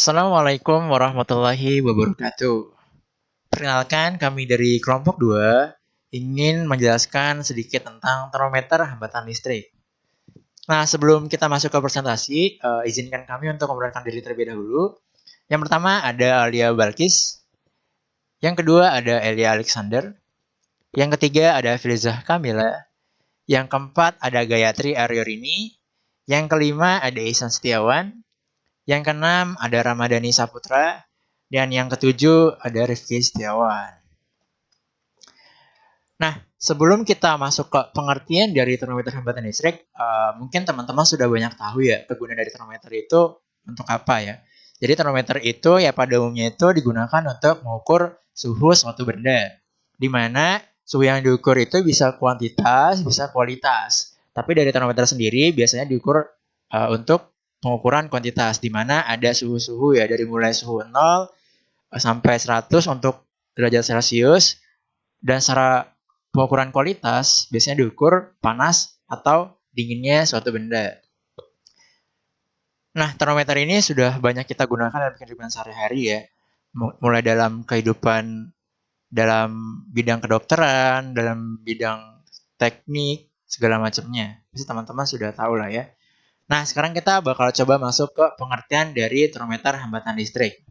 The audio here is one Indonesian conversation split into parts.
Assalamualaikum warahmatullahi wabarakatuh. Perkenalkan, kami dari kelompok 2 ingin menjelaskan sedikit tentang termometer hambatan listrik. Nah, sebelum kita masuk ke presentasi, izinkan kami untuk memperkenalkan diri terlebih dahulu. Yang pertama ada Alia Balkis. Yang kedua ada Elia Alexander. Yang ketiga ada Filizah Kamila. Yang keempat ada Gayatri Aryorini. Yang kelima ada Ihsan Setiawan. Yang keenam ada Ramadhani Saputra. Dan yang ketujuh ada Rifki Setiawan. Nah, sebelum kita masuk ke pengertian dari termometer hambatan listrik, mungkin teman-teman sudah banyak tahu ya kegunaan dari termometer itu untuk apa ya. Jadi termometer itu ya pada umumnya itu digunakan untuk mengukur suhu suatu benda. Di mana suhu yang diukur itu bisa kuantitas, bisa kualitas. Tapi dari termometer sendiri biasanya diukur untuk pengukuran kuantitas, di mana ada suhu-suhu ya dari mulai suhu 0 sampai 100 untuk derajat Celcius, dan secara pengukuran kualitas biasanya diukur panas atau dinginnya suatu benda. Nah, termometer ini sudah banyak kita gunakan dalam kehidupan sehari-hari ya, mulai dalam kehidupan dalam bidang kedokteran, dalam bidang teknik, segala macamnya. Pasti teman-teman sudah tahu lah ya. Nah, sekarang kita bakal coba masuk ke pengertian dari termometer hambatan listrik.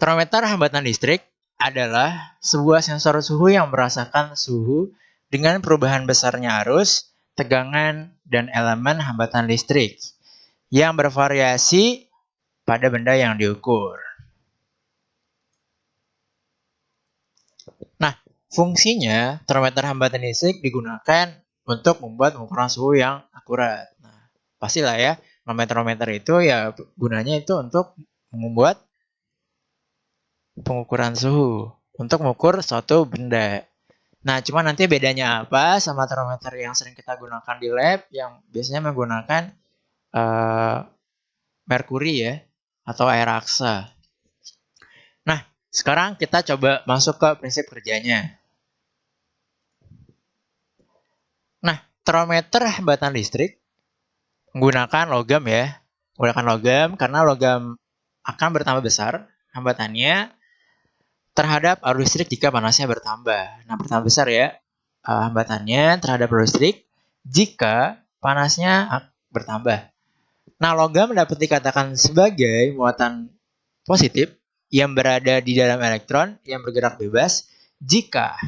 Termometer hambatan listrik adalah sebuah sensor suhu yang merasakan suhu dengan perubahan besarnya arus, tegangan, dan elemen hambatan listrik yang bervariasi pada benda yang diukur. Nah, fungsinya termometer hambatan listrik digunakan untuk membuat pengukuran suhu yang akurat. Nah, pastilah ya, termometer itu ya gunanya itu untuk membuat pengukuran suhu, untuk mengukur suatu benda. Nah, cuma nanti bedanya apa sama termometer yang sering kita gunakan di lab yang biasanya menggunakan merkuri ya, atau air aksa. Nah, sekarang kita coba masuk ke prinsip kerjanya. Nah, termometer hambatan listrik menggunakan logam ya. Menggunakan logam karena logam akan bertambah besar hambatannya terhadap arus listrik jika panasnya bertambah. Nah, bertambah besar ya hambatannya terhadap arus listrik jika panasnya bertambah. Nah, logam dapat dikatakan sebagai muatan positif yang berada di dalam elektron yang bergerak bebas jika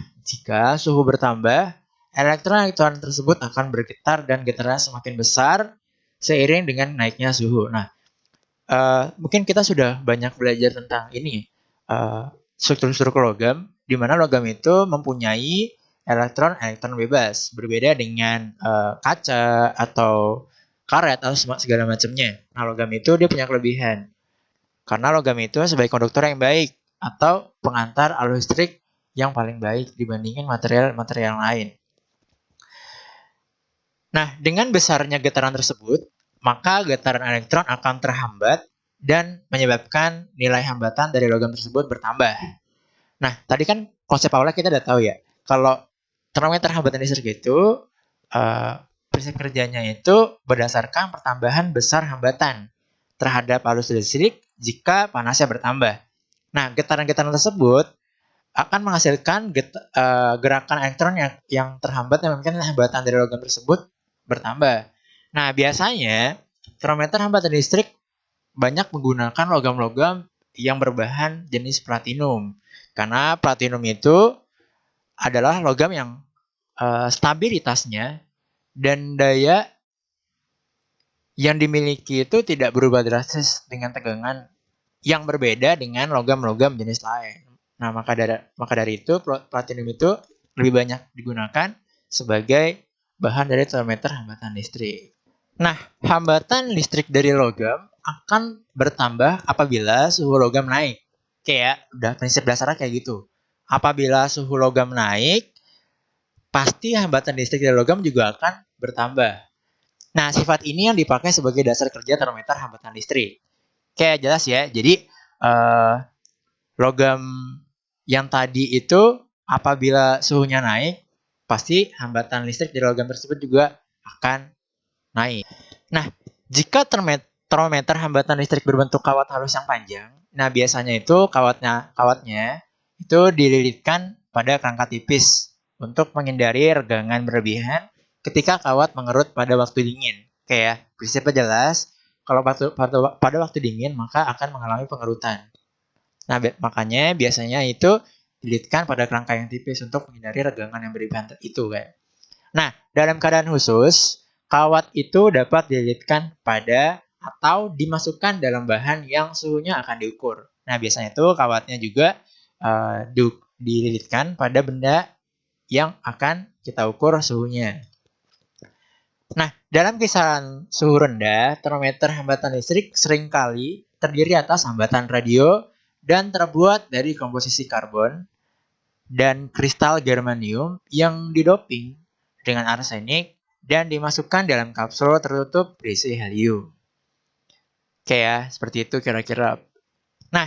suhu bertambah, elektron-elektron tersebut akan bergetar dan getarnya semakin besar seiring dengan naiknya suhu. Nah, mungkin kita sudah banyak belajar tentang ini, struktur-struktur logam, di mana logam itu mempunyai elektron bebas, berbeda dengan kaca atau karet atau segala macamnya. Nah, logam itu dia punya kelebihan. Karena logam itu sebagai konduktor yang baik atau pengantar arus listrik yang paling baik dibandingkan material-material lain. Nah, dengan besarnya getaran tersebut, maka getaran elektron akan terhambat dan menyebabkan nilai hambatan dari logam tersebut bertambah. Nah, tadi kan konsep awalnya kita udah tahu ya, kalau termometer hambatan listrik itu prinsip kerjanya itu berdasarkan pertambahan besar hambatan terhadap arus listrik jika panasnya bertambah. Nah, getaran-getaran tersebut akan menghasilkan gerakan elektron yang terhambat yang mungkin hambatan dari logam tersebut bertambah. Nah, biasanya termometer hambatan listrik banyak menggunakan logam-logam yang berbahan jenis platinum. Karena platinum itu adalah logam yang stabilitasnya dan daya yang dimiliki itu tidak berubah drastis dengan tegangan yang berbeda dengan logam-logam jenis lain. Nah, maka dari itu platinum itu lebih banyak digunakan sebagai bahan dari termometer hambatan listrik. Nah, hambatan listrik dari logam akan bertambah apabila suhu logam naik. Kayak udah prinsip dasarnya kayak gitu. Apabila suhu logam naik, pasti hambatan listrik dari logam juga akan bertambah. Nah, sifat ini yang dipakai sebagai dasar kerja termometer hambatan listrik. Kayak jelas ya. Jadi logam yang tadi itu apabila suhunya naik, pasti hambatan listrik dari logam tersebut juga akan naik. Nah, jika termometer hambatan listrik berbentuk kawat halus yang panjang. Nah, biasanya itu kawatnya itu dililitkan pada kerangka tipis untuk menghindari regangan berlebihan ketika kawat mengerut pada waktu dingin. Kayak prinsipnya jelas, kalau pada waktu dingin maka akan mengalami pengerutan. Nah, makanya biasanya itu dililitkan pada kerangka yang tipis untuk menghindari regangan yang berlebihan itu kayak. Nah, dalam keadaan khusus, kawat itu dapat dililitkan pada atau dimasukkan dalam bahan yang suhunya akan diukur. Nah, biasanya itu kawatnya juga dililitkan pada benda yang akan kita ukur suhunya. Nah, dalam kisaran suhu rendah, termometer hambatan listrik seringkali terdiri atas hambatan radio dan terbuat dari komposisi karbon dan kristal germanium yang didoping dengan arsenik dan dimasukkan dalam kapsul tertutup berisi helium. Oke ya, seperti itu kira-kira. Nah,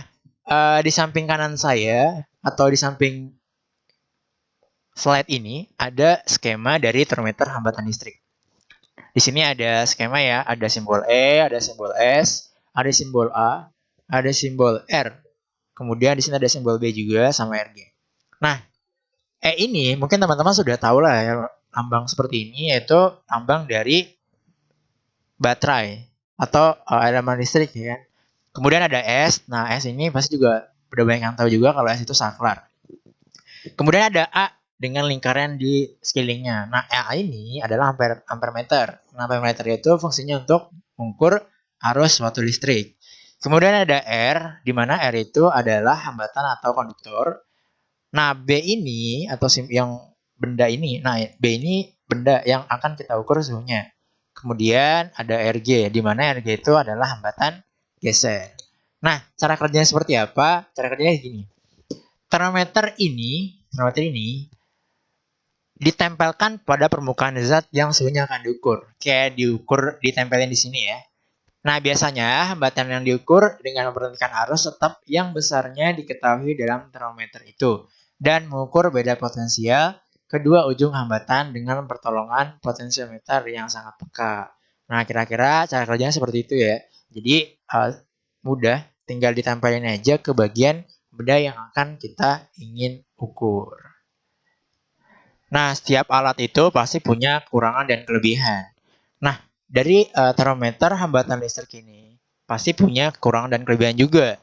di samping kanan saya atau di samping slide ini ada skema dari termometer hambatan listrik. Di sini ada skema ya, ada simbol E, ada simbol S, ada simbol A, ada simbol R. Kemudian di sini ada simbol B juga sama RG. Nah, ini mungkin teman-teman sudah tahu lah ya, lambang seperti ini yaitu lambang dari baterai atau elemen listrik ya kan. Kemudian ada S. Nah, S ini pasti juga udah banyak yang tahu juga kalau S itu saklar. Kemudian ada A dengan lingkaran di sekelilingnya. Nah, A ini adalah ampermeter. Nah, ampermeter itu fungsinya untuk mengukur arus suatu listrik. Kemudian ada R, di mana R itu adalah hambatan atau konduktor. Nah, B ini atau yang benda ini, nah B ini benda yang akan kita ukur suhunya. Kemudian ada RG, di mana RG itu adalah hambatan geser. Nah, cara kerjanya seperti apa? Cara kerjanya gini. Termometer ini ditempelkan pada permukaan zat yang suhunya akan diukur. Kayak ditempelin di sini ya. Nah, biasanya hambatan yang diukur dengan memperhatikan arus tetap yang besarnya diketahui dalam termometer itu dan mengukur beda potensial kedua ujung hambatan dengan pertolongan potensiometer yang sangat peka. Nah, kira-kira cara kerjanya seperti itu ya. Jadi, mudah, tinggal ditempelin aja ke bagian benda yang akan kita ingin ukur. Nah, setiap alat itu pasti punya kekurangan dan kelebihan. Nah, dari termometer hambatan listrik ini pasti punya kekurangan dan kelebihan juga.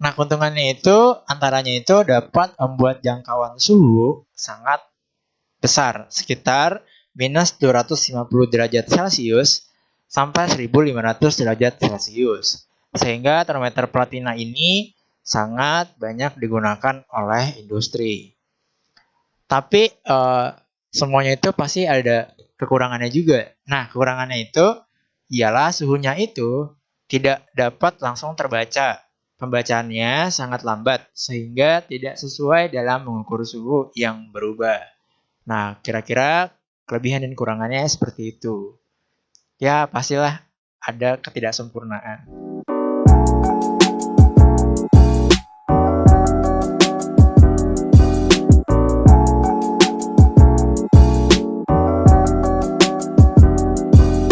Nah, keuntungannya itu antaranya itu dapat membuat jangkauan suhu sangat besar, sekitar minus 250 derajat Celcius sampai 1500 derajat Celcius. Sehingga termometer platina ini sangat banyak digunakan oleh industri. Tapi semuanya itu pasti ada kekurangannya juga. Nah, kekurangannya itu ialah suhunya itu tidak dapat langsung terbaca. Pembacaannya sangat lambat sehingga tidak sesuai dalam mengukur suhu yang berubah. Nah, kira-kira kelebihan dan kekurangannya seperti itu. Ya, pastilah ada ketidaksempurnaan.